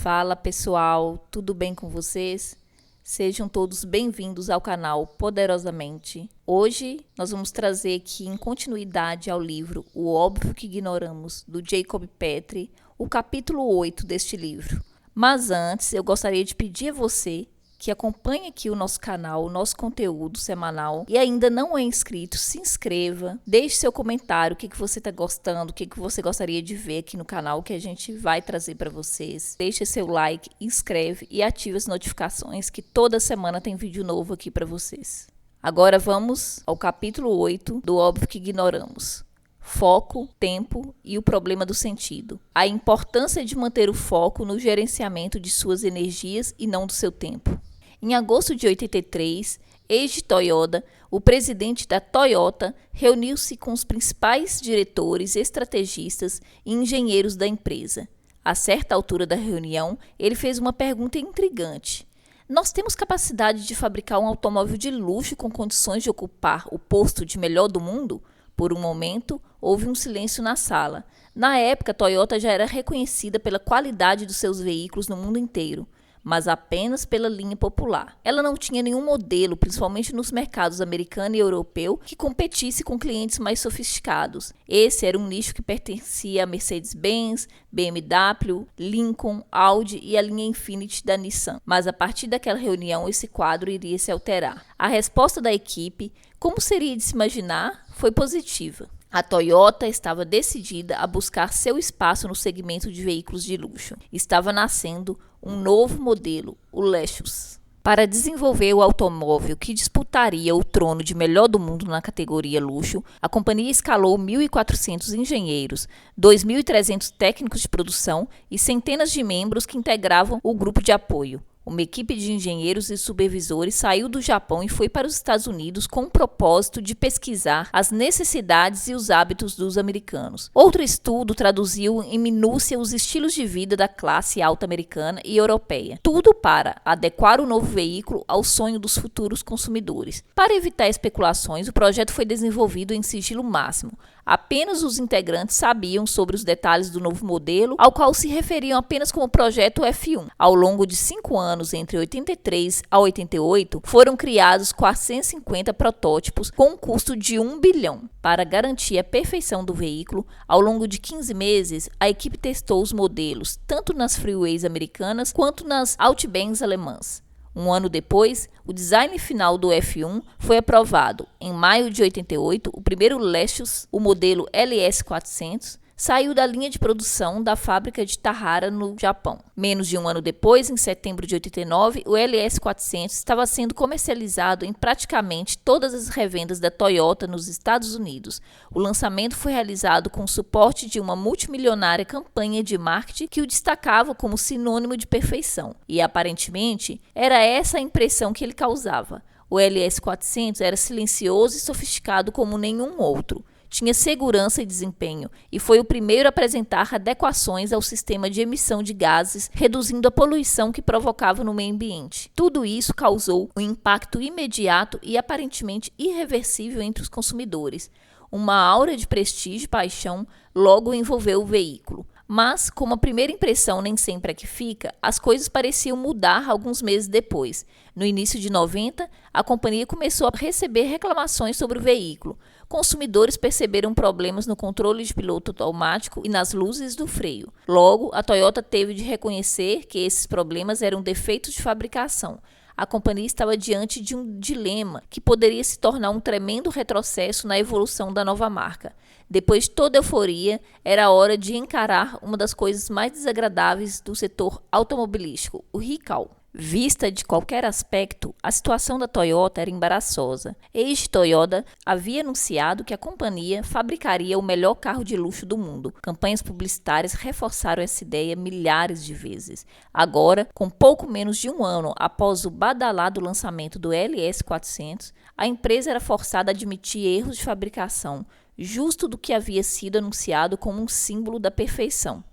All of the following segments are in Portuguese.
Fala pessoal, tudo bem com vocês? Sejam todos bem-vindos ao canal Poderosamente. Hoje nós vamos trazer aqui, em continuidade ao livro O Óbvio que Ignoramos, do Jacob Petrie, o capítulo 8 deste livro. Mas antes, eu gostaria de pedir a você que acompanhe aqui o nosso canal, o nosso conteúdo semanal e ainda não é inscrito, se inscreva, deixe seu comentário, o que você está gostando, o que você gostaria de ver aqui no canal que a gente vai trazer para vocês. Deixe seu like, inscreve e ative as notificações que toda semana tem vídeo novo aqui para vocês. Agora vamos ao capítulo 8 do Óbvio que Ignoramos. Foco, tempo e o problema do sentido. A importância de manter o foco no gerenciamento de suas energias e não do seu tempo. Em agosto de 83, Eiji Toyoda, o presidente da Toyota, reuniu-se com os principais diretores, estrategistas e engenheiros da empresa. A certa altura da reunião, ele fez uma pergunta intrigante. Nós temos capacidade de fabricar um automóvel de luxo com condições de ocupar o posto de melhor do mundo? Por um momento, houve um silêncio na sala. Na época, a Toyota já era reconhecida pela qualidade dos seus veículos no mundo inteiro, mas apenas pela linha popular. Ela não tinha nenhum modelo, principalmente nos mercados americano e europeu, que competisse com clientes mais sofisticados. Esse era um nicho que pertencia a Mercedes-Benz, BMW, Lincoln, Audi e a linha Infiniti da Nissan. Mas a partir daquela reunião, esse quadro iria se alterar. A resposta da equipe, como seria de se imaginar, foi positiva. A Toyota estava decidida a buscar seu espaço no segmento de veículos de luxo. Estava nascendo um novo modelo, o Lexus. Para desenvolver o automóvel que disputaria o trono de melhor do mundo na categoria luxo, a companhia escalou 1.400 engenheiros, 2.300 técnicos de produção e centenas de membros que integravam o grupo de apoio. Uma equipe de engenheiros e supervisores saiu do Japão e foi para os Estados Unidos com o propósito de pesquisar as necessidades e os hábitos dos americanos. Outro estudo traduziu em minúcia os estilos de vida da classe alta americana e europeia. Tudo para adequar o novo veículo ao sonho dos futuros consumidores. Para evitar especulações, o projeto foi desenvolvido em sigilo máximo. Apenas os integrantes sabiam sobre os detalhes do novo modelo, ao qual se referiam apenas como Projeto F1. Ao longo de 5 anos, entre 83 a 88, foram criados 450 protótipos com um custo de 1 bilhão. Para garantir a perfeição do veículo, ao longo de 15 meses, a equipe testou os modelos, tanto nas freeways americanas quanto nas Autobahns alemãs. Um ano depois, o design final do F1 foi aprovado. Em maio de 88, o primeiro Lexus, o modelo LS400, saiu da linha de produção da fábrica de Tahara, no Japão. Menos de um ano depois, em setembro de 89, o LS400 estava sendo comercializado em praticamente todas as revendas da Toyota nos Estados Unidos. O lançamento foi realizado com o suporte de uma multimilionária campanha de marketing que o destacava como sinônimo de perfeição. E, aparentemente, era essa a impressão que ele causava. O LS400 era silencioso e sofisticado como nenhum outro. Tinha segurança e desempenho e foi o primeiro a apresentar adequações ao sistema de emissão de gases, reduzindo a poluição que provocava no meio ambiente. Tudo isso causou um impacto imediato e aparentemente irreversível entre os consumidores. Uma aura de prestígio e paixão logo envolveu o veículo. Mas, como a primeira impressão nem sempre é que fica, as coisas pareciam mudar alguns meses depois. No início de 90, a companhia começou a receber reclamações sobre o veículo. Consumidores perceberam problemas no controle de piloto automático e nas luzes do freio. Logo, a Toyota teve de reconhecer que esses problemas eram defeitos de fabricação. A companhia estava diante de um dilema que poderia se tornar um tremendo retrocesso na evolução da nova marca. Depois de toda a euforia, era a hora de encarar uma das coisas mais desagradáveis do setor automobilístico, o recall. Vista de qualquer aspecto, a situação da Toyota era embaraçosa. Eiji Toyoda havia anunciado que a companhia fabricaria o melhor carro de luxo do mundo. Campanhas publicitárias reforçaram essa ideia milhares de vezes. Agora, com pouco menos de um ano após o badalado lançamento do LS400, a empresa era forçada a admitir erros de fabricação, justo do que havia sido anunciado como um símbolo da perfeição.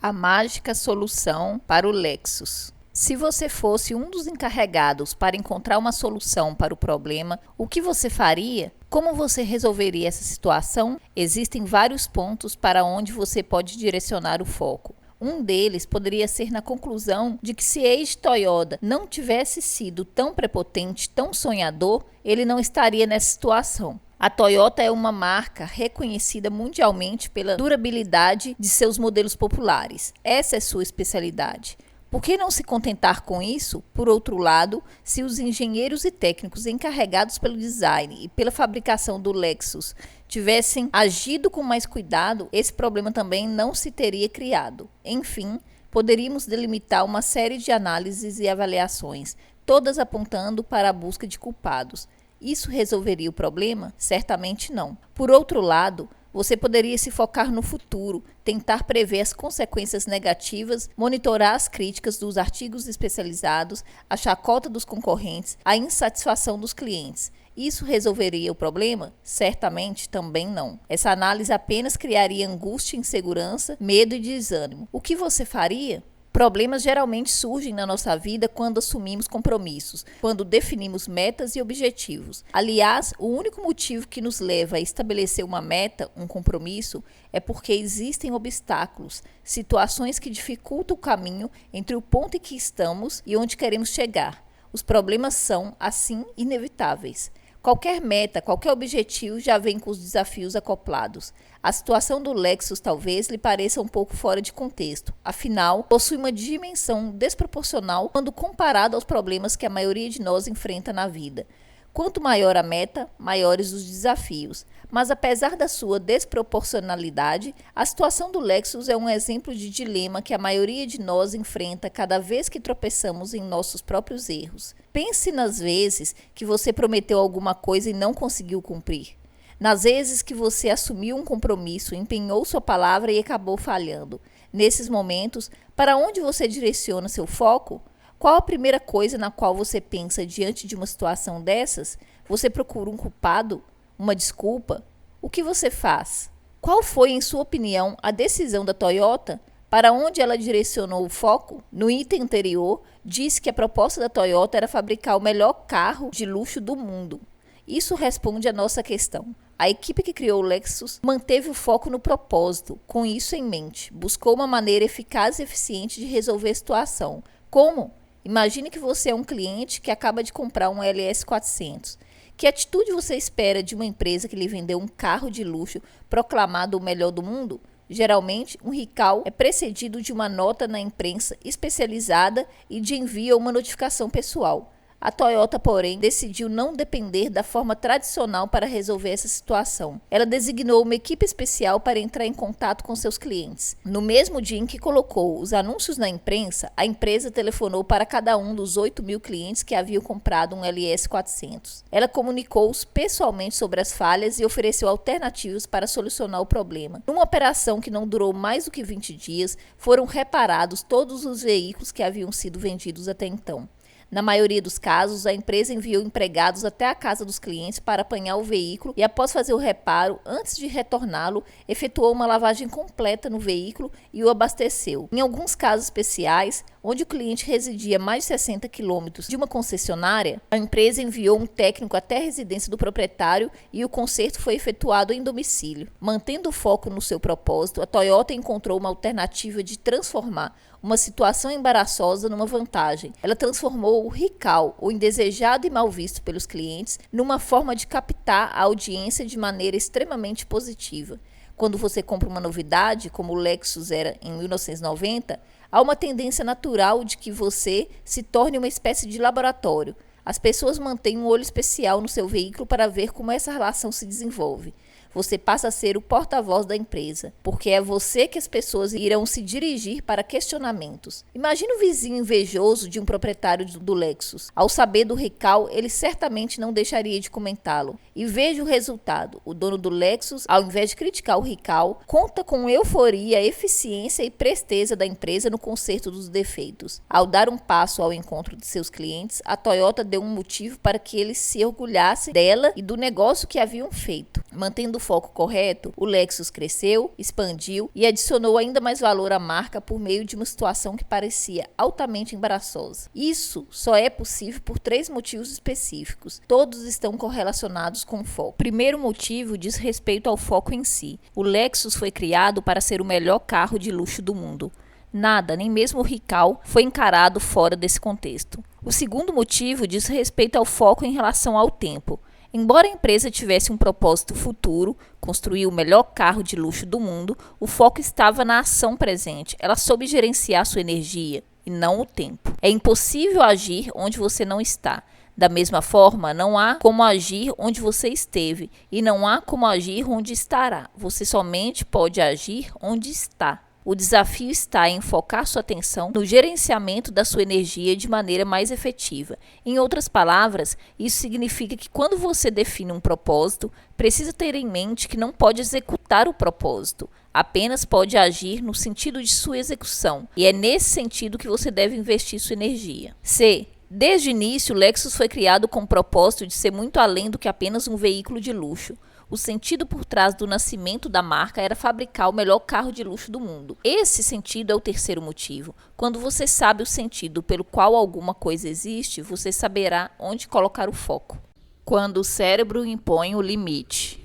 A mágica solução para o Lexus. Se você fosse um dos encarregados para encontrar uma solução para o problema, o que você faria? Como você resolveria essa situação? Existem vários pontos para onde você pode direcionar o foco. Um deles poderia ser na conclusão de que se Eiji Toyoda não tivesse sido tão prepotente, tão sonhador, ele não estaria nessa situação. A Toyota é uma marca reconhecida mundialmente pela durabilidade de seus modelos populares. Essa é sua especialidade. Por que não se contentar com isso? Por outro lado, se os engenheiros e técnicos encarregados pelo design e pela fabricação do Lexus tivessem agido com mais cuidado, esse problema também não se teria criado. Enfim, poderíamos delimitar uma série de análises e avaliações, todas apontando para a busca de culpados. Isso resolveria o problema? Certamente não. Por outro lado, você poderia se focar no futuro, tentar prever as consequências negativas, monitorar as críticas dos artigos especializados, a chacota dos concorrentes, a insatisfação dos clientes. Isso resolveria o problema? Certamente também não. Essa análise apenas criaria angústia, insegurança, medo e desânimo. O que você faria? Problemas geralmente surgem na nossa vida quando assumimos compromissos, quando definimos metas e objetivos. Aliás, o único motivo que nos leva a estabelecer uma meta, um compromisso, é porque existem obstáculos, situações que dificultam o caminho entre o ponto em que estamos e onde queremos chegar. Os problemas são, assim, inevitáveis. Qualquer meta, qualquer objetivo já vem com os desafios acoplados. A situação do Lexus talvez lhe pareça um pouco fora de contexto. Afinal, possui uma dimensão desproporcional quando comparado aos problemas que a maioria de nós enfrenta na vida. Quanto maior a meta, maiores os desafios. Mas apesar da sua desproporcionalidade, a situação do Lexus é um exemplo de dilema que a maioria de nós enfrenta cada vez que tropeçamos em nossos próprios erros. Pense nas vezes que você prometeu alguma coisa e não conseguiu cumprir. Nas vezes que você assumiu um compromisso, empenhou sua palavra e acabou falhando. Nesses momentos, para onde você direciona seu foco? Qual a primeira coisa na qual você pensa diante de uma situação dessas? Você procura um culpado? Uma desculpa? O que você faz? Qual foi, em sua opinião, a decisão da Toyota? Para onde ela direcionou o foco? No item anterior, disse que a proposta da Toyota era fabricar o melhor carro de luxo do mundo. Isso responde à nossa questão. A equipe que criou o Lexus manteve o foco no propósito, com isso em mente. Buscou uma maneira eficaz e eficiente de resolver a situação. Como? Imagine que você é um cliente que acaba de comprar um LS400. Que atitude você espera de uma empresa que lhe vendeu um carro de luxo proclamado o melhor do mundo? Geralmente, um recall é precedido de uma nota na imprensa especializada e de envio a uma notificação pessoal. A Toyota, porém, decidiu não depender da forma tradicional para resolver essa situação. Ela designou uma equipe especial para entrar em contato com seus clientes. No mesmo dia em que colocou os anúncios na imprensa, a empresa telefonou para cada um dos 8.000 clientes que haviam comprado um LS400. Ela comunicou-os pessoalmente sobre as falhas e ofereceu alternativas para solucionar o problema. Numa operação que não durou mais do que 20 dias, foram reparados todos os veículos que haviam sido vendidos até então. Na maioria dos casos, a empresa enviou empregados até a casa dos clientes para apanhar o veículo e, após fazer o reparo, antes de retorná-lo, efetuou uma lavagem completa no veículo e o abasteceu. Em alguns casos especiais, onde o cliente residia a mais de 60 quilômetros de uma concessionária, a empresa enviou um técnico até a residência do proprietário e o conserto foi efetuado em domicílio. Mantendo o foco no seu propósito, a Toyota encontrou uma alternativa de transformar uma situação embaraçosa numa vantagem. Ela transformou o recall, o indesejado e mal visto pelos clientes, numa forma de captar a audiência de maneira extremamente positiva. Quando você compra uma novidade, como o Lexus era em 1990, há uma tendência natural de que você se torne uma espécie de laboratório. As pessoas mantêm um olho especial no seu veículo para ver como essa relação se desenvolve. Você passa a ser o porta-voz da empresa, porque é você que as pessoas irão se dirigir para questionamentos. Imagine o vizinho invejoso de um proprietário do Lexus. Ao saber do recall, ele certamente não deixaria de comentá-lo. E veja o resultado. O dono do Lexus, ao invés de criticar o recall, conta com euforia, eficiência e presteza da empresa no conserto dos defeitos. Ao dar um passo ao encontro de seus clientes, a Toyota deu um motivo para que eles se orgulhassem dela e do negócio que haviam feito. Mantendo o foco correto, o Lexus cresceu, expandiu e adicionou ainda mais valor à marca por meio de uma situação que parecia altamente embaraçosa. Isso só é possível por 3 motivos específicos. Todos estão correlacionados com o foco. O primeiro motivo diz respeito ao foco em si. O Lexus foi criado para ser o melhor carro de luxo do mundo. Nada, nem mesmo o Rical, foi encarado fora desse contexto. O segundo motivo diz respeito ao foco em relação ao tempo. Embora a empresa tivesse um propósito futuro, construir o melhor carro de luxo do mundo, o foco estava na ação presente. Ela soube gerenciar sua energia e não o tempo. É impossível agir onde você não está. Da mesma forma, não há como agir onde você esteve e não há como agir onde estará. Você somente pode agir onde está. O desafio está em focar sua atenção no gerenciamento da sua energia de maneira mais efetiva. Em outras palavras, isso significa que quando você define um propósito, precisa ter em mente que não pode executar o propósito, apenas pode agir no sentido de sua execução. E é nesse sentido que você deve investir sua energia. C. Desde o início, o Lexus foi criado com o propósito de ser muito além do que apenas um veículo de luxo. O sentido por trás do nascimento da marca era fabricar o melhor carro de luxo do mundo. Esse sentido é o terceiro motivo. Quando você sabe o sentido pelo qual alguma coisa existe, você saberá onde colocar o foco. Quando o cérebro impõe o limite.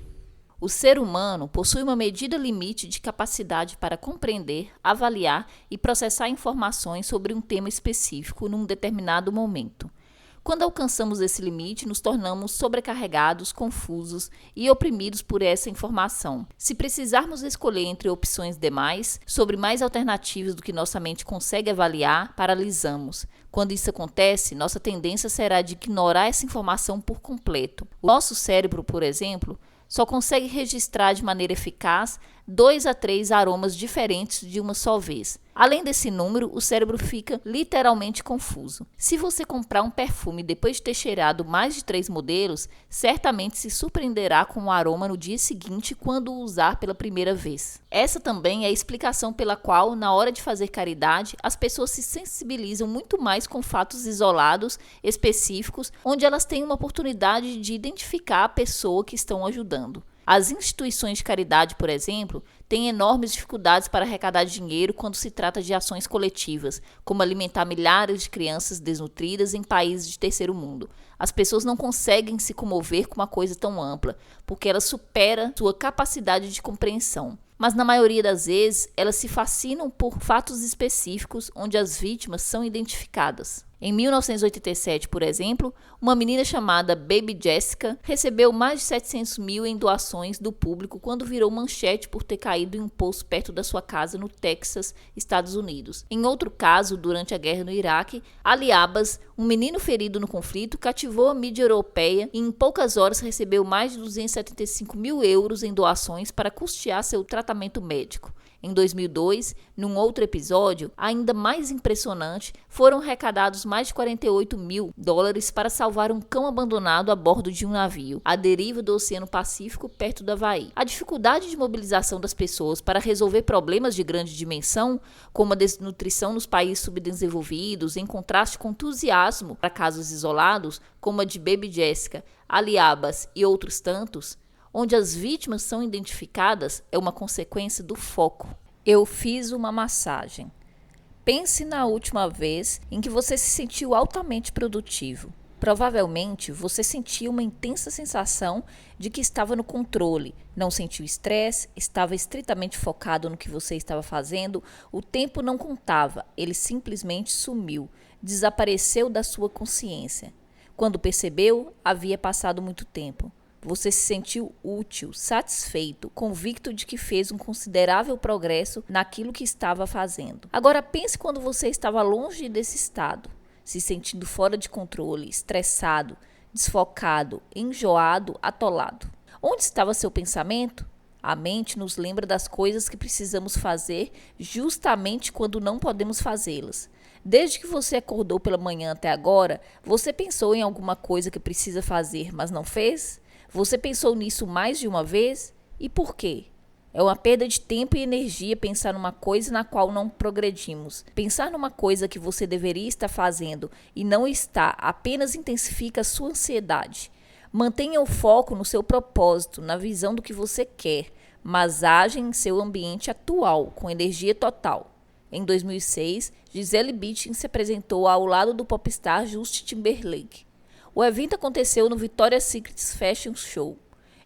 O ser humano possui uma medida limite de capacidade para compreender, avaliar e processar informações sobre um tema específico num determinado momento. Quando alcançamos esse limite, nos tornamos sobrecarregados, confusos e oprimidos por essa informação. Se precisarmos escolher entre opções demais, sobre mais alternativas do que nossa mente consegue avaliar, paralisamos. Quando isso acontece, nossa tendência será de ignorar essa informação por completo. O nosso cérebro, por exemplo, só consegue registrar de maneira eficaz 2 a 3 aromas diferentes de uma só vez. Além desse número, o cérebro fica literalmente confuso. Se você comprar um perfume depois de ter cheirado mais de 3 modelos, certamente se surpreenderá com o aroma no dia seguinte quando o usar pela primeira vez. Essa também é a explicação pela qual, na hora de fazer caridade, as pessoas se sensibilizam muito mais com fatos isolados, específicos, onde elas têm uma oportunidade de identificar a pessoa que estão ajudando. As instituições de caridade, por exemplo, têm enormes dificuldades para arrecadar dinheiro quando se trata de ações coletivas, como alimentar milhares de crianças desnutridas em países de terceiro mundo. As pessoas não conseguem se comover com uma coisa tão ampla, porque ela supera sua capacidade de compreensão. Mas na maioria das vezes, elas se fascinam por fatos específicos onde as vítimas são identificadas. Em 1987, por exemplo, uma menina chamada Baby Jessica recebeu mais de 700 mil em doações do público quando virou manchete por ter caído em um poço perto da sua casa no Texas, Estados Unidos. Em outro caso, durante a guerra no Iraque, Ali Abbas, um menino ferido no conflito, cativou a mídia europeia e em poucas horas recebeu mais de 275 mil euros em doações para custear seu tratamento médico. Em 2002, num outro episódio, ainda mais impressionante, foram arrecadados mais de 48 mil dólares para salvar um cão abandonado a bordo de um navio, à deriva do Oceano Pacífico, perto do Havaí. A dificuldade de mobilização das pessoas para resolver problemas de grande dimensão, como a desnutrição nos países subdesenvolvidos, em contraste com entusiasmo para casos isolados, como a de Baby Jessica, Ali Abbas e outros tantos, onde as vítimas são identificadas, é uma consequência do foco. Eu fiz uma massagem. Pense na última vez em que você se sentiu altamente produtivo. Provavelmente você sentiu uma intensa sensação de que estava no controle, não sentiu estresse, estava estritamente focado no que você estava fazendo, o tempo não contava, ele simplesmente sumiu, desapareceu da sua consciência. Quando percebeu, havia passado muito tempo. Você se sentiu útil, satisfeito, convicto de que fez um considerável progresso naquilo que estava fazendo. Agora pense quando você estava longe desse estado, se sentindo fora de controle, estressado, desfocado, enjoado, atolado. Onde estava seu pensamento? A mente nos lembra das coisas que precisamos fazer justamente quando não podemos fazê-las. Desde que você acordou pela manhã até agora, você pensou em alguma coisa que precisa fazer, mas não fez? Você pensou nisso mais de uma vez? E por quê? É uma perda de tempo e energia pensar numa coisa na qual não progredimos. Pensar numa coisa que você deveria estar fazendo e não está apenas intensifica a sua ansiedade. Mantenha o foco no seu propósito, na visão do que você quer, mas age em seu ambiente atual, com energia total. Em 2006, Gisele Bündchen se apresentou ao lado do popstar Justin Timberlake. O evento aconteceu no Victoria's Secret Fashion Show.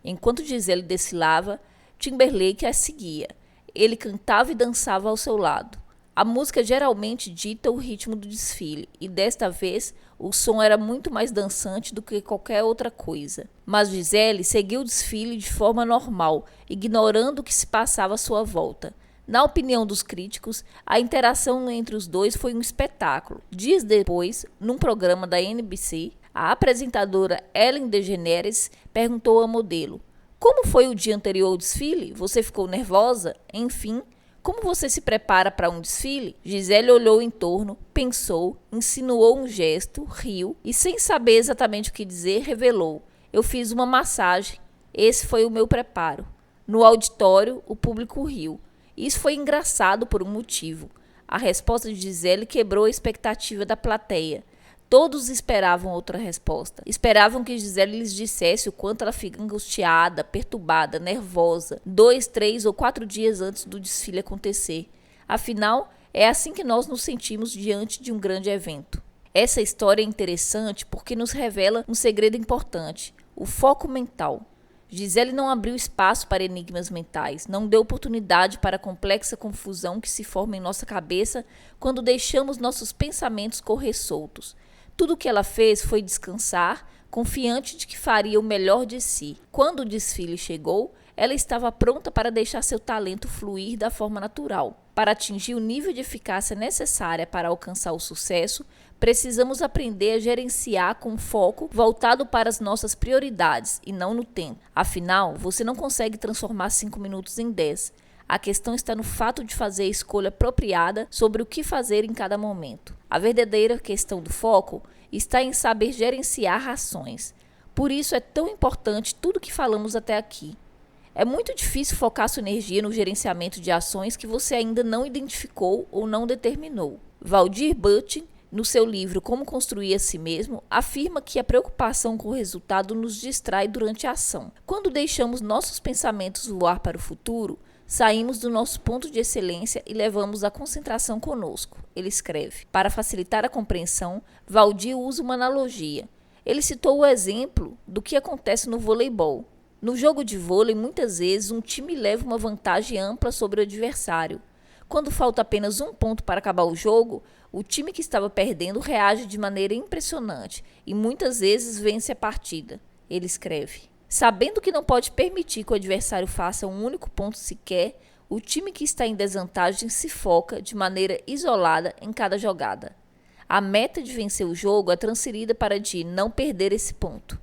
Enquanto Gisele desfilava, Timberlake a seguia. Ele cantava e dançava ao seu lado. A música geralmente dita o ritmo do desfile, e desta vez o som era muito mais dançante do que qualquer outra coisa. Mas Gisele seguiu o desfile de forma normal, ignorando o que se passava à sua volta. Na opinião dos críticos, a interação entre os dois foi um espetáculo. Dias depois, num programa da NBC, a apresentadora Ellen DeGeneres perguntou à modelo: "Como foi o dia anterior ao desfile? Você ficou nervosa? Enfim, como você se prepara para um desfile?" Gisele olhou em torno, pensou, insinuou um gesto, riu e, sem saber exatamente o que dizer, revelou: "Eu fiz uma massagem. Esse foi o meu preparo." No auditório, o público riu. Isso foi engraçado por um motivo. A resposta de Gisele quebrou a expectativa da plateia. Todos esperavam outra resposta. Esperavam que Gisele lhes dissesse o quanto ela fica angustiada, perturbada, nervosa, 2, 3 ou 4 dias antes do desfile acontecer. Afinal, é assim que nós nos sentimos diante de um grande evento. Essa história é interessante porque nos revela um segredo importante: o foco mental. Gisele não abriu espaço para enigmas mentais, não deu oportunidade para a complexa confusão que se forma em nossa cabeça quando deixamos nossos pensamentos correr soltos. Tudo o que ela fez foi descansar, confiante de que faria o melhor de si. Quando o desfile chegou, ela estava pronta para deixar seu talento fluir da forma natural. Para atingir o nível de eficácia necessária para alcançar o sucesso, precisamos aprender a gerenciar com foco voltado para as nossas prioridades e não no tempo. Afinal, você não consegue transformar 5 minutos em 10. A questão está no fato de fazer a escolha apropriada sobre o que fazer em cada momento. A verdadeira questão do foco está em saber gerenciar ações. Por isso é tão importante tudo que falamos até aqui. É muito difícil focar sua energia no gerenciamento de ações que você ainda não identificou ou não determinou. Valdir Buttin, no seu livro Como Construir a Si Mesmo, afirma que a preocupação com o resultado nos distrai durante a ação. Quando deixamos nossos pensamentos voar para o futuro, saímos do nosso ponto de excelência e levamos a concentração conosco. Ele escreve. Para facilitar a compreensão, Valdir usa uma analogia. Ele citou o exemplo do que acontece no voleibol. No jogo de vôlei, muitas vezes um time leva uma vantagem ampla sobre o adversário. Quando falta apenas um ponto para acabar o jogo, o time que estava perdendo reage de maneira impressionante e muitas vezes vence a partida. Ele escreve. Sabendo que não pode permitir que o adversário faça um único ponto sequer, o time que está em desvantagem se foca de maneira isolada em cada jogada. A meta de vencer o jogo é transferida para de não perder esse ponto.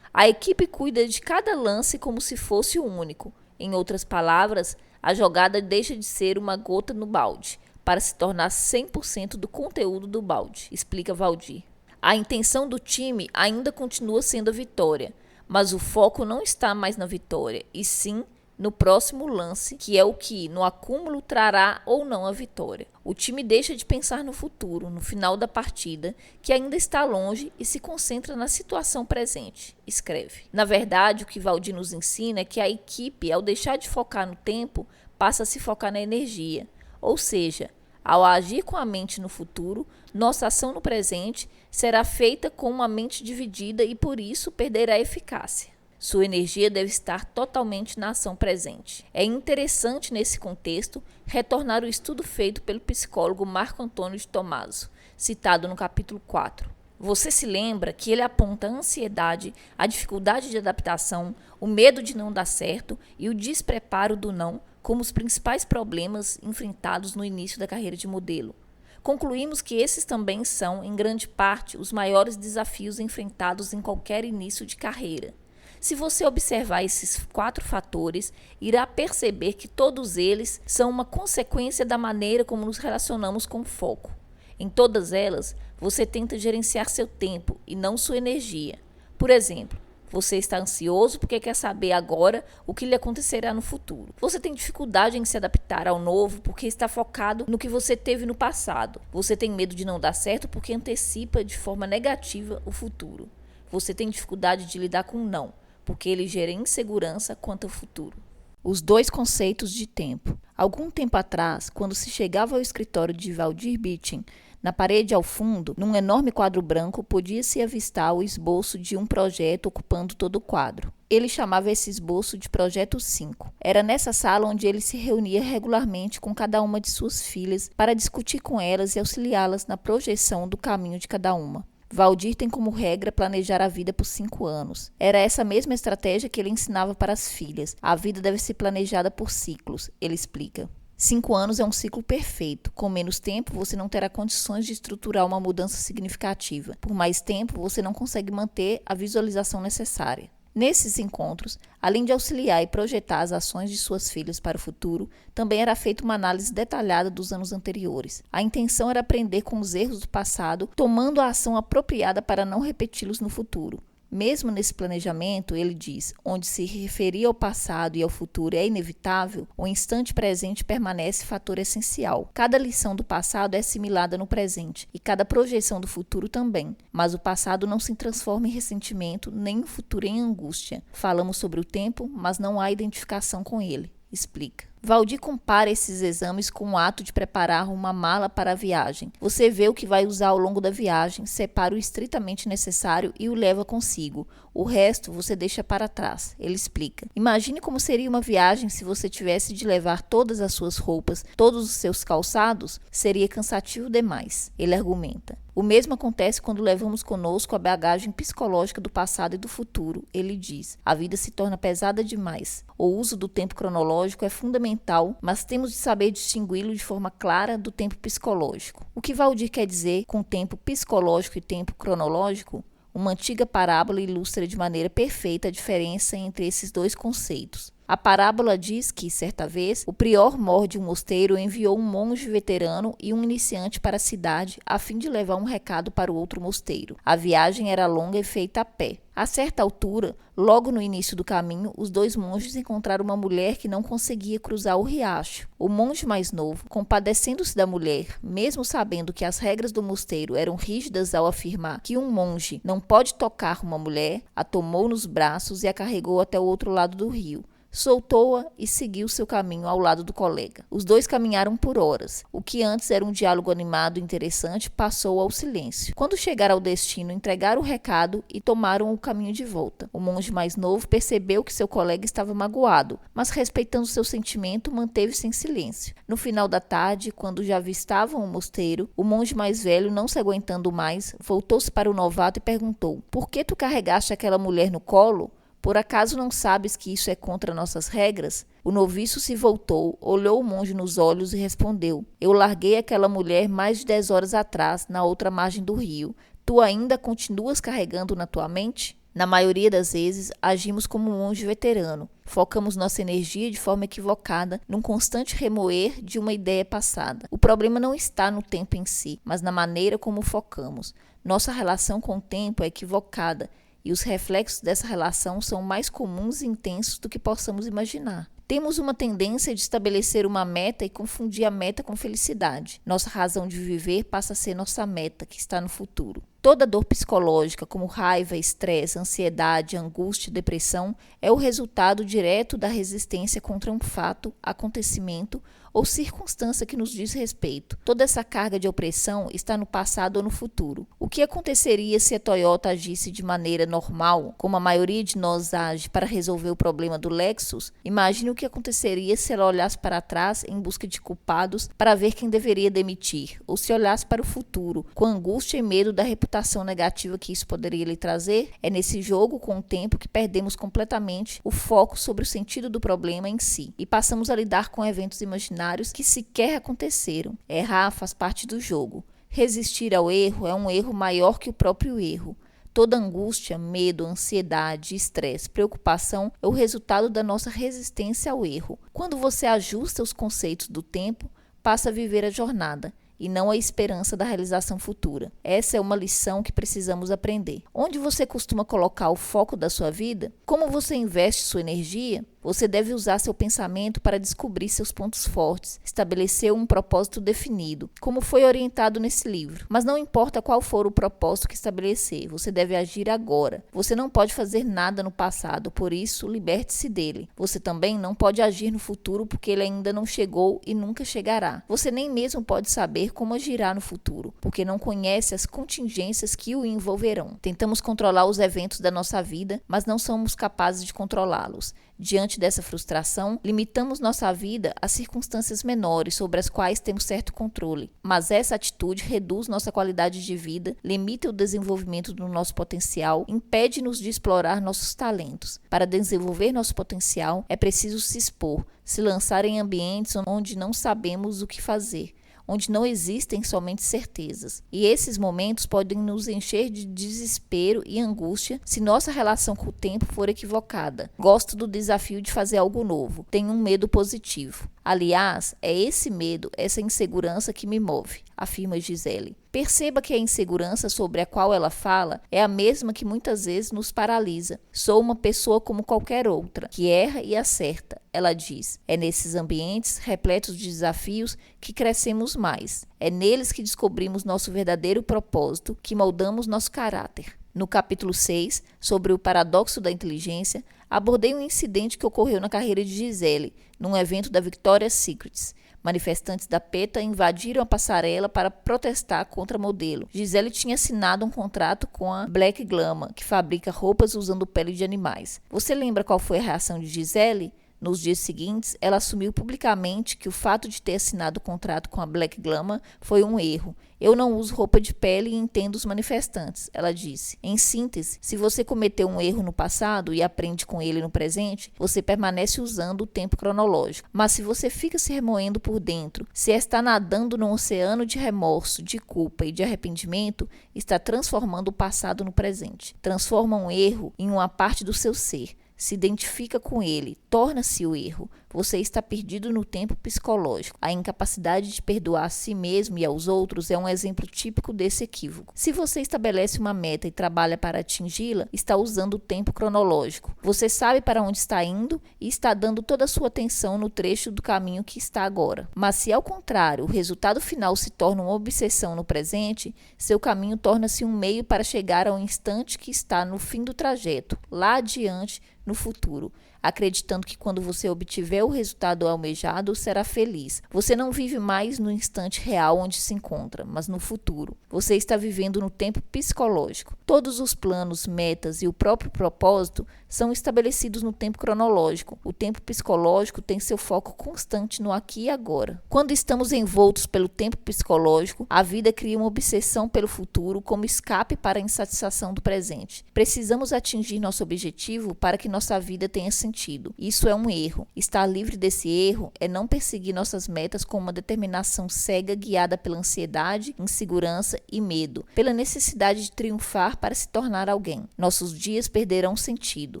A equipe cuida de cada lance como se fosse o único. Em outras palavras, a jogada deixa de ser uma gota no balde para se tornar 100% do conteúdo do balde, explica Valdir. A intenção do time ainda continua sendo a vitória, mas o foco não está mais na vitória, e sim no próximo lance, que é o que, no acúmulo, trará ou não a vitória. O time deixa de pensar no futuro, no final da partida, que ainda está longe, e se concentra na situação presente, escreve. Na verdade, o que Valdir nos ensina é que a equipe, ao deixar de focar no tempo, passa a se focar na energia. Ou seja, ao agir com a mente no futuro, nossa ação no presente será feita com uma mente dividida e, por isso, perderá eficácia. Sua energia deve estar totalmente na ação presente. É interessante, nesse contexto, retornar ao estudo feito pelo psicólogo Marco Antônio de Tomaso, citado no capítulo 4. Você se lembra que ele aponta a ansiedade, a dificuldade de adaptação, o medo de não dar certo e o despreparo do não como os principais problemas enfrentados no início da carreira de modelo. Concluímos que esses também são, em grande parte, os maiores desafios enfrentados em qualquer início de carreira. Se você observar esses 4 fatores, irá perceber que todos eles são uma consequência da maneira como nos relacionamos com o foco. Em todas elas, você tenta gerenciar seu tempo e não sua energia. Por exemplo, você está ansioso porque quer saber agora o que lhe acontecerá no futuro. Você tem dificuldade em se adaptar ao novo porque está focado no que você teve no passado. Você tem medo de não dar certo porque antecipa de forma negativa o futuro. Você tem dificuldade de lidar com o não, porque ele gera insegurança quanto ao futuro. Os 2 conceitos de tempo. Algum tempo atrás, quando se chegava ao escritório de Valdir Buttin, Na parede ao fundo, num enorme quadro branco, podia-se avistar o esboço de um projeto ocupando todo o quadro. Ele chamava esse esboço de Projeto 5. Era nessa sala onde ele se reunia regularmente com cada uma de suas filhas para discutir com elas e auxiliá-las na projeção do caminho de cada uma. Valdir tem como regra planejar a vida por 5 anos. Era essa mesma estratégia que ele ensinava para as filhas. A vida deve ser planejada por ciclos, ele explica. 5 anos é um ciclo perfeito. Com menos tempo, você não terá condições de estruturar uma mudança significativa. Por mais tempo, você não consegue manter a visualização necessária. Nesses encontros, além de auxiliar e projetar as ações de suas filhas para o futuro, também era feita uma análise detalhada dos anos anteriores. A intenção era aprender com os erros do passado, tomando a ação apropriada para não repeti-los no futuro. Mesmo nesse planejamento, ele diz, onde se referir ao passado e ao futuro é inevitável, o instante presente permanece fator essencial. Cada lição do passado é assimilada no presente, e cada projeção do futuro também. Mas o passado não se transforma em ressentimento, nem o futuro em angústia. Falamos sobre o tempo, mas não há identificação com ele, explica. Valdir compara esses exames com o ato de preparar uma mala para a viagem. Você vê o que vai usar ao longo da viagem, separa o estritamente necessário e o leva consigo. O resto você deixa para trás, ele explica. Imagine como seria uma viagem se você tivesse de levar todas as suas roupas, todos os seus calçados. Seria cansativo demais, ele argumenta. O mesmo acontece quando levamos conosco a bagagem psicológica do passado e do futuro, ele diz. A vida se torna pesada demais. O uso do tempo cronológico é fundamental, mas temos de saber distingui-lo de forma clara do tempo psicológico. O que Valdir quer dizer com tempo psicológico e tempo cronológico? Uma antiga parábola ilustra de maneira perfeita a diferença entre esses dois conceitos. A parábola diz que, certa vez, o prior mor de um mosteiro enviou um monge veterano e um iniciante para a cidade a fim de levar um recado para o outro mosteiro. A viagem era longa e feita a pé. A certa altura, logo no início do caminho, os dois monges encontraram uma mulher que não conseguia cruzar o riacho. O monge mais novo, compadecendo-se da mulher, mesmo sabendo que as regras do mosteiro eram rígidas ao afirmar que um monge não pode tocar uma mulher, a tomou nos braços e a carregou até o outro lado do rio. Soltou-a e seguiu seu caminho ao lado do colega. Os dois caminharam por horas. O que antes era um diálogo animado e interessante passou ao silêncio. Quando chegaram ao destino, entregaram o recado e tomaram o caminho de volta. O monge mais novo percebeu que seu colega estava magoado, mas respeitando seu sentimento, manteve-se em silêncio. No final da tarde, quando já avistavam o mosteiro, o monge mais velho, não se aguentando mais, voltou-se para o novato e perguntou: "Por que tu carregaste aquela mulher no colo? Por acaso não sabes que isso é contra nossas regras?" O noviço se voltou, olhou o monge nos olhos e respondeu: "Eu larguei aquela mulher mais de 10 horas atrás, na outra margem do rio. Tu ainda continuas carregando na tua mente?" Na maioria das vezes, agimos como um monge veterano. Focamos nossa energia de forma equivocada num constante remoer de uma ideia passada. O problema não está no tempo em si, mas na maneira como focamos. Nossa relação com o tempo é equivocada, e os reflexos dessa relação são mais comuns e intensos do que possamos imaginar. Temos uma tendência de estabelecer uma meta e confundir a meta com felicidade. Nossa razão de viver passa a ser nossa meta, que está no futuro. Toda dor psicológica, como raiva, estresse, ansiedade, angústia e depressão, é o resultado direto da resistência contra um fato, acontecimento ou circunstância que nos diz respeito. Toda essa carga de opressão está no passado ou no futuro. O que aconteceria se a Toyota agisse de maneira normal, como a maioria de nós age, para resolver o problema do Lexus? Imagine o que aconteceria se ela olhasse para trás em busca de culpados para ver quem deveria demitir, ou se olhasse para o futuro, com angústia e medo da reputação negativa que isso poderia lhe trazer. É nesse jogo com o tempo que perdemos completamente o foco sobre o sentido do problema em si e passamos a lidar com eventos imaginários que sequer aconteceram. Errar faz parte do jogo. Resistir ao erro é um erro maior que o próprio erro. Toda angústia, medo, ansiedade, estresse, preocupação é o resultado da nossa resistência ao erro. Quando você ajusta os conceitos do tempo, passa a viver a jornada e não a esperança da realização futura. Essa é uma lição que precisamos aprender. Onde você costuma colocar o foco da sua vida? Como você investe sua energia? Você deve usar seu pensamento para descobrir seus pontos fortes, estabelecer um propósito definido, como foi orientado nesse livro. Mas não importa qual for o propósito que estabelecer, você deve agir agora. Você não pode fazer nada no passado, por isso, liberte-se dele. Você também não pode agir no futuro porque ele ainda não chegou e nunca chegará. Você nem mesmo pode saber como agirá no futuro, porque não conhece as contingências que o envolverão. Tentamos controlar os eventos da nossa vida, mas não somos capazes de controlá-los. Diante dessa frustração, limitamos nossa vida a circunstâncias menores sobre as quais temos certo controle. Mas essa atitude reduz nossa qualidade de vida, limita o desenvolvimento do nosso potencial, impede-nos de explorar nossos talentos. Para desenvolver nosso potencial, é preciso se expor, se lançar em ambientes onde não sabemos o que fazer, onde não existem somente certezas. E esses momentos podem nos encher de desespero e angústia se nossa relação com o tempo for equivocada. Gosto do desafio de fazer algo novo. Tenho um medo positivo. Aliás, é esse medo, essa insegurança que me move, afirma Gisele. Perceba que a insegurança sobre a qual ela fala é a mesma que muitas vezes nos paralisa. Sou uma pessoa como qualquer outra, que erra e acerta, ela diz. É nesses ambientes repletos de desafios que crescemos mais. É neles que descobrimos nosso verdadeiro propósito, que moldamos nosso caráter. No capítulo 6, sobre o paradoxo da inteligência, abordei um incidente que ocorreu na carreira de Gisele, num evento da Victoria's Secret. Manifestantes da PETA invadiram a passarela para protestar contra a modelo. Gisele tinha assinado um contrato com a Black Glamour, que fabrica roupas usando pele de animais. Você lembra qual foi a reação de Gisele? Nos dias seguintes, ela assumiu publicamente que o fato de ter assinado o contrato com a Black Glamour foi um erro. Eu não uso roupa de pele e entendo os manifestantes, ela disse. Em síntese, se você cometeu um erro no passado e aprende com ele no presente, você permanece usando o tempo cronológico. Mas se você fica se remoendo por dentro, se está nadando num oceano de remorso, de culpa e de arrependimento, está transformando o passado no presente. Transforma um erro em uma parte do seu ser. Se identifica com ele, torna-se o erro. Você está perdido no tempo psicológico. A incapacidade de perdoar a si mesmo e aos outros é um exemplo típico desse equívoco. Se você estabelece uma meta e trabalha para atingi-la, está usando o tempo cronológico. Você sabe para onde está indo e está dando toda a sua atenção no trecho do caminho que está agora. Mas se, ao contrário, o resultado final se torna uma obsessão no presente, seu caminho torna-se um meio para chegar ao instante que está no fim do trajeto, lá adiante, no futuro, acreditando que quando você obtiver o resultado almejado, será feliz. Você não vive mais no instante real onde se encontra, mas no futuro. Você está vivendo no tempo psicológico. Todos os planos, metas e o próprio propósito são estabelecidos no tempo cronológico. O tempo psicológico tem seu foco constante no aqui e agora. Quando estamos envoltos pelo tempo psicológico, a vida cria uma obsessão pelo futuro como escape para a insatisfação do presente. Precisamos atingir nosso objetivo para que nossa vida tenha sentido. Isso é um erro. Estar livre desse erro é não perseguir nossas metas com uma determinação cega guiada pela ansiedade, insegurança e medo, pela necessidade de triunfar para se tornar alguém. Nossos dias perderão sentido.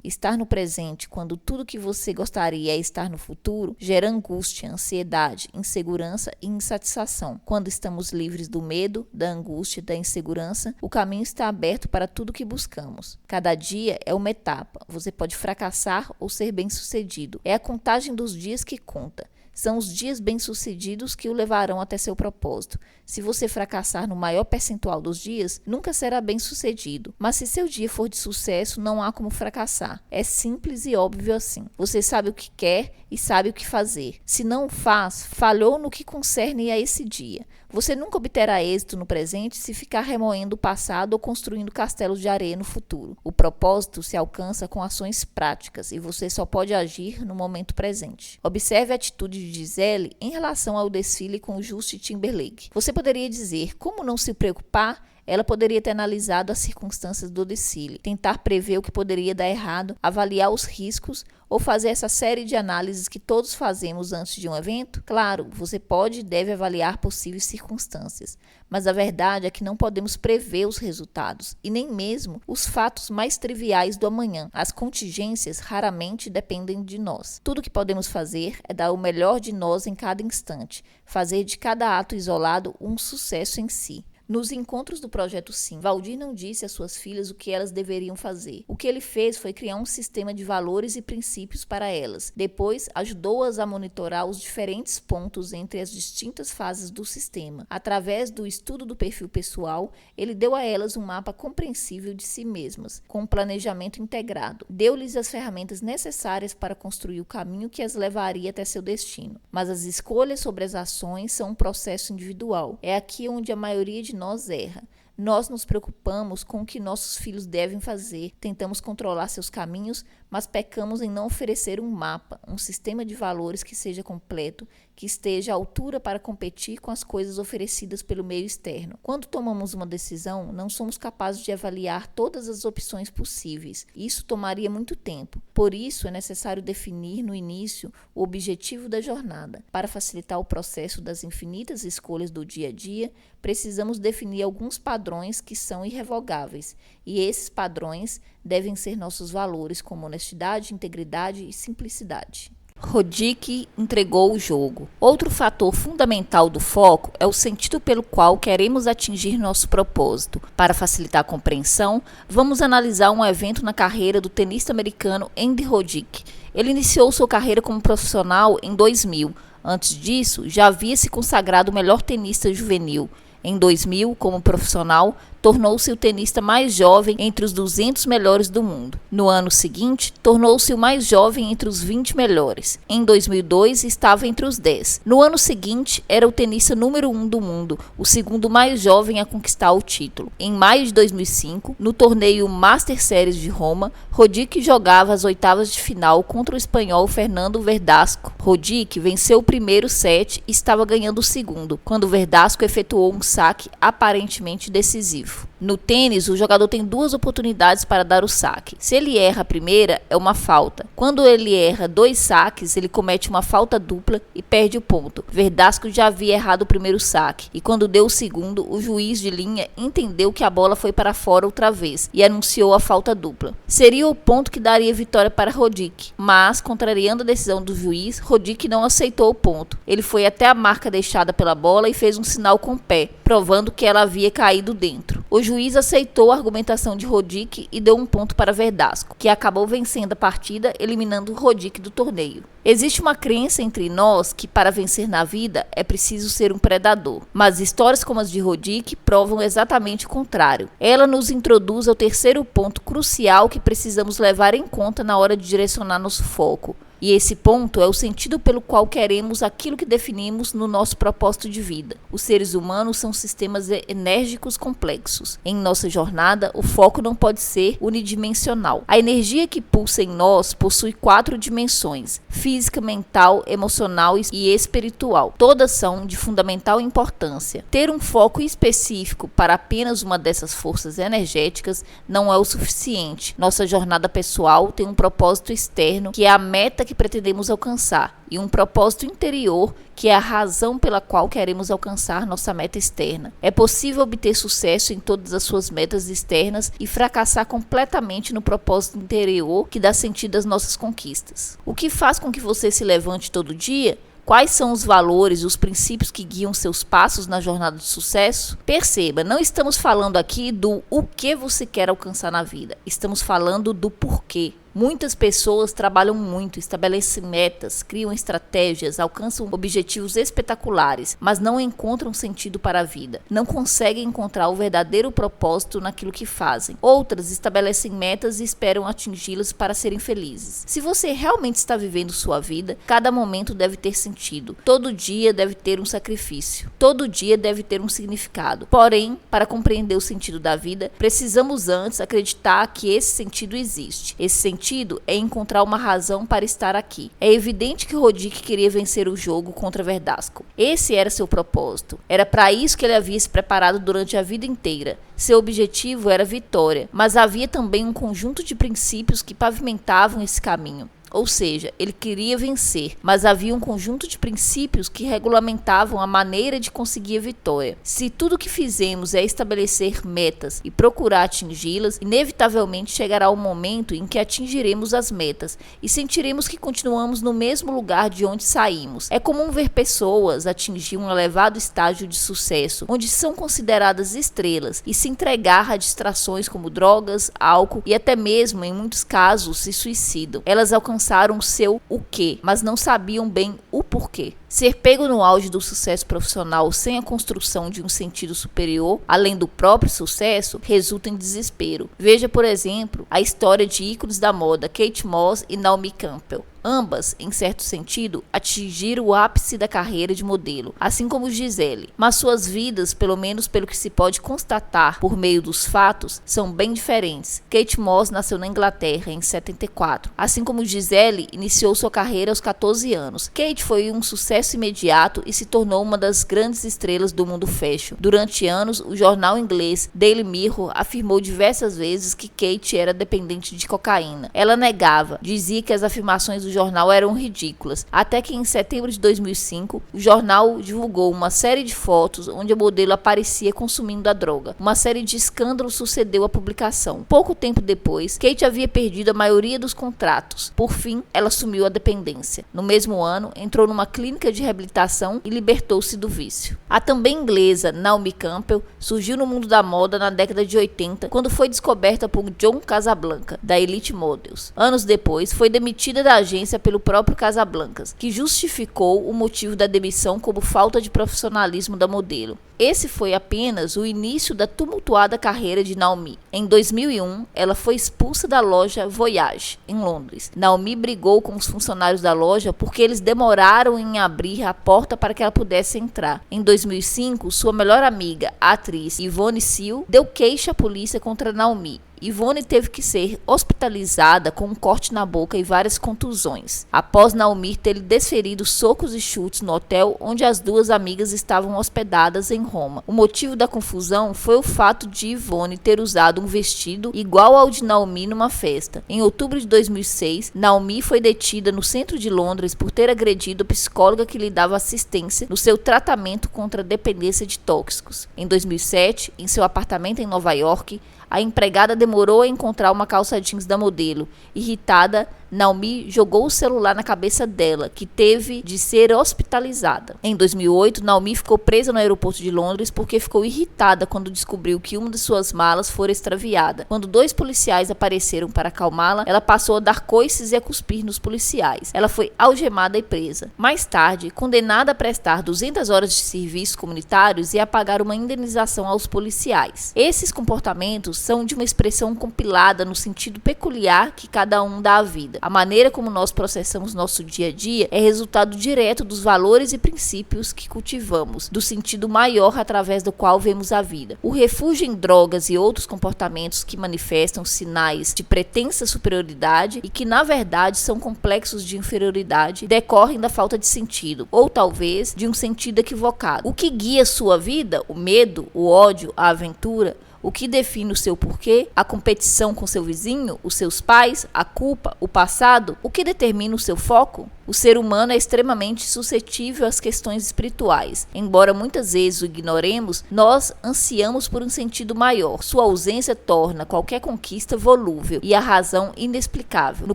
Estar no presente, quando tudo que você gostaria é estar no futuro, gera angústia, ansiedade, insegurança e insatisfação. Quando estamos livres do medo, da angústia e da insegurança, o caminho está aberto para tudo que buscamos. Cada dia é uma etapa. Você pode fracassar ou ser bem-sucedido. É a contagem dos dias que conta. São os dias bem-sucedidos que o levarão até seu propósito. Se você fracassar no maior percentual dos dias, nunca será bem-sucedido. Mas se seu dia for de sucesso, não há como fracassar. É simples e óbvio assim. Você sabe o que quer e sabe o que fazer. Se não o faz, falhou no que concerne a esse dia. Você nunca obterá êxito no presente se ficar remoendo o passado ou construindo castelos de areia no futuro. O propósito se alcança com ações práticas e você só pode agir no momento presente. Observe a atitude de Gisele em relação ao desfile com o Justin Timberlake. Você poderia dizer, como não se preocupar? Ela poderia ter analisado as circunstâncias do desfile, tentar prever o que poderia dar errado, avaliar os riscos ou fazer essa série de análises que todos fazemos antes de um evento? Claro, você pode e deve avaliar possíveis circunstâncias, mas a verdade é que não podemos prever os resultados e nem mesmo os fatos mais triviais do amanhã. As contingências raramente dependem de nós. Tudo o que podemos fazer é dar o melhor de nós em cada instante, fazer de cada ato isolado um sucesso em si. Nos encontros do Projeto Sim, Valdir não disse às suas filhas o que elas deveriam fazer. O que ele fez foi criar um sistema de valores e princípios para elas. Depois, ajudou-as a monitorar os diferentes pontos entre as distintas fases do sistema. Através do estudo do perfil pessoal, ele deu a elas um mapa compreensível de si mesmas, com um planejamento integrado. Deu-lhes as ferramentas necessárias para construir o caminho que as levaria até seu destino. Mas as escolhas sobre as ações são um processo individual. É aqui onde a maioria de nós erra. Nós nos preocupamos com o que nossos filhos devem fazer, tentamos controlar seus caminhos, mas pecamos em não oferecer um mapa, um sistema de valores que seja completo, que esteja à altura para competir com as coisas oferecidas pelo meio externo. Quando tomamos uma decisão, não somos capazes de avaliar todas as opções possíveis. Isso tomaria muito tempo. Por isso, é necessário definir no início o objetivo da jornada. Para facilitar o processo das infinitas escolhas do dia a dia, precisamos definir alguns padrões que são irrevogáveis, e esses padrões devem ser nossos valores como honestidade, integridade e simplicidade. Rodick entregou o jogo. Outro fator fundamental do foco é o sentido pelo qual queremos atingir nosso propósito. Para facilitar a compreensão, vamos analisar um evento na carreira do tenista americano Andy Roddick. Ele iniciou sua carreira como profissional em 2000. Antes disso, já havia se consagrado o melhor tenista juvenil. Em 2000, como profissional, tornou-se o tenista mais jovem entre os 200 melhores do mundo. No ano seguinte, tornou-se o mais jovem entre os 20 melhores. Em 2002, estava entre os 10. No ano seguinte, era o tenista número 1 do mundo, o segundo mais jovem a conquistar o título. Em maio de 2005, no torneio Master Series de Roma, Roddick jogava as oitavas de final contra o espanhol Fernando Verdasco. Roddick venceu o primeiro set e estava ganhando o segundo, quando Verdasco efetuou um saque aparentemente decisivo. No tênis, o jogador tem duas oportunidades para dar o saque. Se ele erra a primeira, é uma falta. Quando ele erra 2 saques, ele comete uma falta dupla e perde o ponto. Verdasco já havia errado o primeiro saque, e quando deu o segundo, o juiz de linha entendeu que a bola foi para fora outra vez e anunciou a falta dupla. Seria o ponto que daria vitória para Roddick, mas, contrariando a decisão do juiz, Roddick não aceitou o ponto. Ele foi até a marca deixada pela bola e fez um sinal com o pé, provando que ela havia caído dentro. O juiz aceitou a argumentação de Roddick e deu um ponto para Verdasco, que acabou vencendo a partida, eliminando Roddick do torneio. Existe uma crença entre nós que para vencer na vida é preciso ser um predador, mas histórias como as de Roddick provam exatamente o contrário. Ela nos introduz ao terceiro ponto crucial que precisamos levar em conta na hora de direcionar nosso foco. E esse ponto é o sentido pelo qual queremos aquilo que definimos no nosso propósito de vida. Os seres humanos são sistemas enérgicos complexos. Em nossa jornada, o foco não pode ser unidimensional. A energia que pulsa em nós possui 4 dimensões: física, mental, emocional e espiritual. Todas são de fundamental importância. Ter um foco específico para apenas uma dessas forças energéticas não é o suficiente. Nossa jornada pessoal tem um propósito externo, que é a meta que pretendemos alcançar, e um propósito interior, que é a razão pela qual queremos alcançar nossa meta externa. É possível obter sucesso em todas as suas metas externas e fracassar completamente no propósito interior que dá sentido às nossas conquistas. O que faz com que você se levante todo dia? Quais são os valores e os princípios que guiam seus passos na jornada de sucesso? Perceba, não estamos falando aqui do o que você quer alcançar na vida. Estamos falando do porquê. Muitas pessoas trabalham muito, estabelecem metas, criam estratégias, alcançam objetivos espetaculares, mas não encontram sentido para a vida. Não conseguem encontrar o verdadeiro propósito naquilo que fazem. Outras estabelecem metas e esperam atingi-las para serem felizes. Se você realmente está vivendo sua vida, cada momento deve ter sentido. Todo dia deve ter um sacrifício. Todo dia deve ter um significado. Porém, para compreender o sentido da vida, precisamos antes acreditar que esse sentido existe. Esse sentido é encontrar uma razão para estar aqui. É evidente que Roddick queria vencer o jogo contra Verdasco. Esse era seu propósito. Era para isso que ele havia se preparado durante a vida inteira. Seu objetivo era a vitória, mas havia também um conjunto de princípios que pavimentavam esse caminho. ou seja, ele queria vencer, mas havia um conjunto de princípios que regulamentavam a maneira de conseguir a vitória. Se tudo o que fizemos é estabelecer metas e procurar atingi-las, inevitavelmente chegará o momento em que atingiremos as metas e sentiremos que continuamos no mesmo lugar de onde saímos. É comum ver pessoas atingir um elevado estágio de sucesso, onde são consideradas estrelas, e se entregar a distrações como drogas, álcool e até mesmo, em muitos casos, se suicidam. Elas alcançaram seu o quê, mas não sabiam bem o porquê. Ser pego no auge do sucesso profissional sem a construção de um sentido superior, além do próprio sucesso, resulta em desespero. Veja, por exemplo, a história de ícones da moda Kate Moss e Naomi Campbell. Ambas, em certo sentido, atingiram o ápice da carreira de modelo, assim como Gisele. Mas suas vidas, pelo menos pelo que se pode constatar por meio dos fatos, são bem diferentes. Kate Moss nasceu na Inglaterra em 74, assim como Gisele iniciou sua carreira aos 14 anos. Kate foi um sucesso imediato e se tornou uma das grandes estrelas do mundo fashion. Durante anos, o jornal inglês Daily Mirror afirmou diversas vezes que Kate era dependente de cocaína. Ela negava, dizia que as afirmações do jornal eram ridículas, até que em setembro de 2005, o jornal divulgou uma série de fotos onde a modelo aparecia consumindo a droga. Uma série de escândalos sucedeu à publicação. Pouco tempo depois, Kate havia perdido a maioria dos contratos. Por fim, ela assumiu a dependência. No mesmo ano, entrou numa clínica de reabilitação e libertou-se do vício. A também inglesa Naomi Campbell surgiu no mundo da moda na década de 80, quando foi descoberta por John Casablanca, da Elite Models. Anos depois, foi demitida da agência pelo próprio Casablancas, que justificou o motivo da demissão como falta de profissionalismo da modelo. Esse foi apenas o início da tumultuada carreira de Naomi. Em 2001, ela foi expulsa da loja Voyage, em Londres. Naomi brigou com os funcionários da loja porque eles demoraram em abrir a porta para que ela pudesse entrar. Em 2005, sua melhor amiga, a atriz Yvonne Seal, deu queixa à polícia contra Naomi. Yvonne teve que ser hospitalizada com um corte na boca e várias contusões, após Naomi ter desferido socos e chutes no hotel onde as duas amigas estavam hospedadas em Roma. O motivo da confusão foi o fato de Yvonne ter usado um vestido igual ao de Naomi numa festa. Em outubro de 2006, Naomi foi detida no centro de Londres por ter agredido a psicóloga que lhe dava assistência no seu tratamento contra a dependência de tóxicos. Em 2007, em seu apartamento em Nova York, a empregada demorou a encontrar uma calça jeans da modelo. Irritada, Naomi jogou o celular na cabeça dela, que teve de ser hospitalizada. Em 2008, Naomi ficou presa no aeroporto de Londres porque ficou irritada quando descobriu que uma de suas malas fora extraviada. Quando 2 policiais apareceram para acalmá-la, ela passou a dar coices e a cuspir nos policiais. Ela foi algemada e presa. Mais tarde, condenada a prestar 200 horas de serviços comunitários e a pagar uma indenização aos policiais. Esses comportamentos são de uma expressão compilada no sentido peculiar que cada um dá à vida. A maneira como nós processamos nosso dia a dia é resultado direto dos valores e princípios que cultivamos, do sentido maior através do qual vemos a vida. O refúgio em drogas e outros comportamentos que manifestam sinais de pretensa superioridade e que na verdade são complexos de inferioridade decorrem da falta de sentido, ou talvez de um sentido equivocado. O que guia sua vida? O medo, o ódio, a aventura? O que define o seu porquê? A competição com seu vizinho? Os seus pais? A culpa? O passado? O que determina o seu foco? O ser humano é extremamente suscetível às questões espirituais. Embora muitas vezes o ignoremos, nós ansiamos por um sentido maior. Sua ausência torna qualquer conquista volúvel e a razão inexplicável. No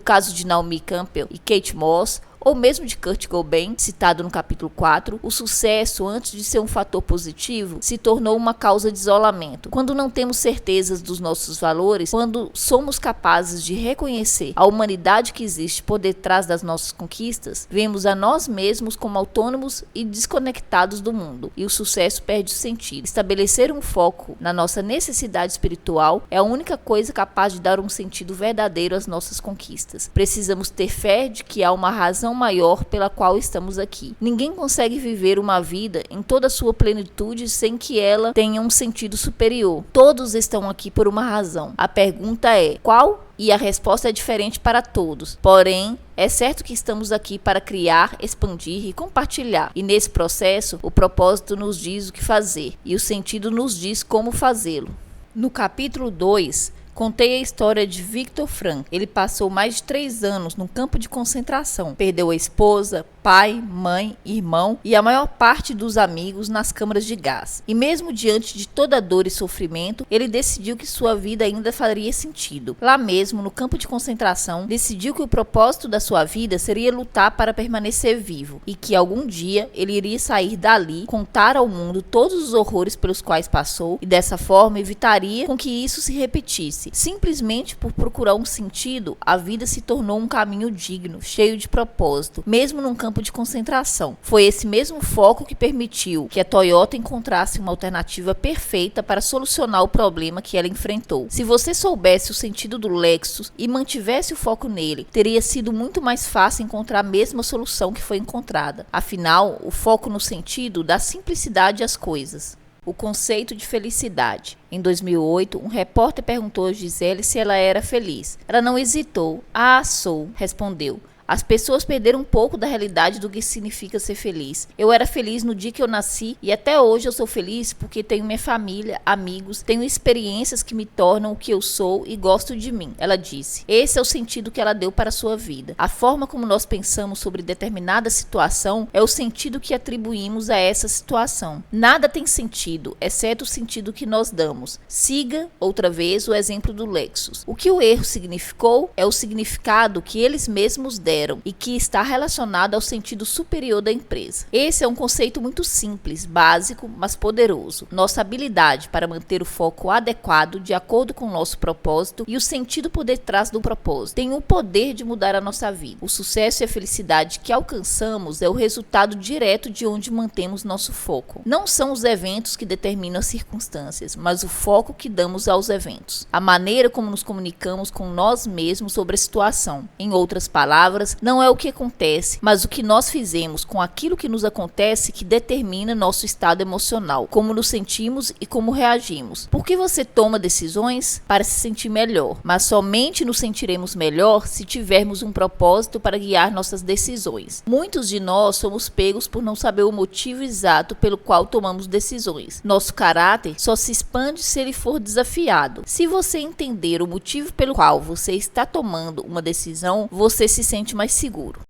caso de Naomi Campbell e Kate Moss, ou mesmo de Kurt Cobain, citado no capítulo 4, o sucesso, antes de ser um fator positivo, se tornou uma causa de isolamento. Quando não temos certezas dos nossos valores, quando somos capazes de reconhecer a humanidade que existe por detrás das nossas conquistas, vemos a nós mesmos como autônomos e desconectados do mundo, e o sucesso perde o sentido. Estabelecer um foco na nossa necessidade espiritual é a única coisa capaz de dar um sentido verdadeiro às nossas conquistas. Precisamos ter fé de que há uma razão maior pela qual estamos aqui. Ninguém consegue viver uma vida em toda a sua plenitude sem que ela tenha um sentido superior. Todos estão aqui por uma razão. A pergunta é: qual? E a resposta é diferente para todos. Porém, é certo que estamos aqui para criar, expandir e compartilhar. E nesse processo, o propósito nos diz o que fazer e o sentido nos diz como fazê-lo. No capítulo 2, Contei a história de Viktor Frankl. Ele passou mais de 3 anos num campo de concentração. Perdeu a esposa, pai, mãe, irmão e a maior parte dos amigos nas câmaras de gás. E mesmo diante de toda a dor e sofrimento, ele decidiu que sua vida ainda faria sentido. Lá mesmo, no campo de concentração, decidiu que o propósito da sua vida seria lutar para permanecer vivo e que algum dia ele iria sair dali, contar ao mundo todos os horrores pelos quais passou e dessa forma evitaria com que isso se repetisse. Simplesmente por procurar um sentido, a vida se tornou um caminho digno, cheio de propósito, mesmo num campo de concentração. Foi esse mesmo foco que permitiu que a Toyota encontrasse uma alternativa perfeita para solucionar o problema que ela enfrentou. Se você soubesse o sentido do Lexus e mantivesse o foco nele, teria sido muito mais fácil encontrar a mesma solução que foi encontrada. Afinal, o foco no sentido dá simplicidade às coisas. O conceito de felicidade. Em 2008, um repórter perguntou a Gisele se ela era feliz. Ela não hesitou. "Ah, sou", respondeu. As pessoas perderam um pouco da realidade do que significa ser feliz. Eu era feliz no dia que eu nasci e até hoje eu sou feliz porque tenho minha família, amigos, tenho experiências que me tornam o que eu sou e gosto de mim, ela disse. Esse é o sentido que ela deu para a sua vida. A forma como nós pensamos sobre determinada situação é o sentido que atribuímos a essa situação. Nada tem sentido, exceto o sentido que nós damos. Siga, outra vez, o exemplo do Lexus. O que o erro significou é o significado que eles mesmos deram e que está relacionado ao sentido superior da empresa. Esse é um conceito muito simples, básico, mas poderoso. Nossa habilidade para manter o foco adequado de acordo com o nosso propósito e o sentido por detrás do propósito tem o poder de mudar a nossa vida. O sucesso e a felicidade que alcançamos é o resultado direto de onde mantemos nosso foco. Não são os eventos que determinam as circunstâncias, mas o foco que damos aos eventos. A maneira como nos comunicamos com nós mesmos sobre a situação. Em outras palavras, não é o que acontece, mas o que nós fizemos com aquilo que nos acontece que determina nosso estado emocional, como nos sentimos e como reagimos. Por que você toma decisões? Para se sentir melhor, mas somente nos sentiremos melhor se tivermos um propósito para guiar nossas decisões. Muitos de nós somos pegos por não saber o motivo exato pelo qual tomamos decisões. Nosso caráter só se expande se ele for desafiado. Se você entender o motivo pelo qual você está tomando uma decisão, você se sente mais seguro.